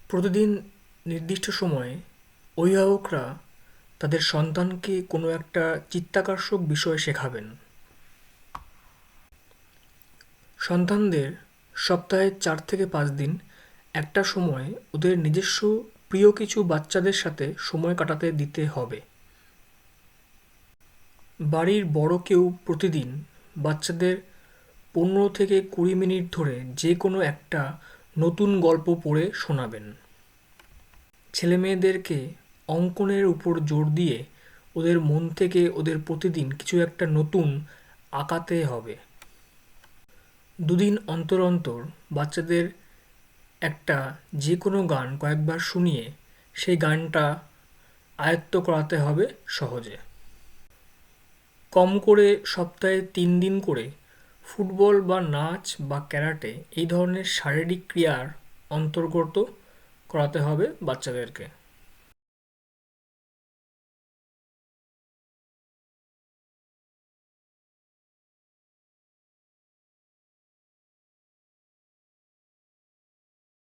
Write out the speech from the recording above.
প্রতিদিন নির্দিষ্ট সময়ে অভিভাবকরা তাদের সন্তানকে কোনো একটা চিত্তাকর্ষক বিষয় শেখাবেন। সন্তানদের সপ্তাহে 4 থেকে 5 দিন একটা সময় ওদের নিজস্ব প্রিয় কিছু বাচ্চাদের সাথে সময় কাটাতে দিতে হবে। বাড়ির বড় কেউ প্রতিদিন বাচ্চাদের 15 থেকে 20 মিনিট ধরে যে কোনো একটা নতুন গল্প পড়ে শোনাবেন। ছেলেমেয়েদেরকে অঙ্কনের উপর জোর দিয়ে ওদের মন থেকে ওদের প্রতিদিন কিছু একটা নতুন আঁকাতে হবে। দুদিন অন্তর অন্তর বাচ্চাদের একটা যে কোনো গান কয়েকবার শুনিয়ে সেই গানটা আয়ত্ত করাতে হবে সহজে। কম করে সপ্তাহে 3 দিন করে ফুটবল বা নাচ বা ক্যারাটে এই ধরনের শারীরিক ক্রিয়ার অন্তর্গত করাতে হবে বাচ্চাদেরকে।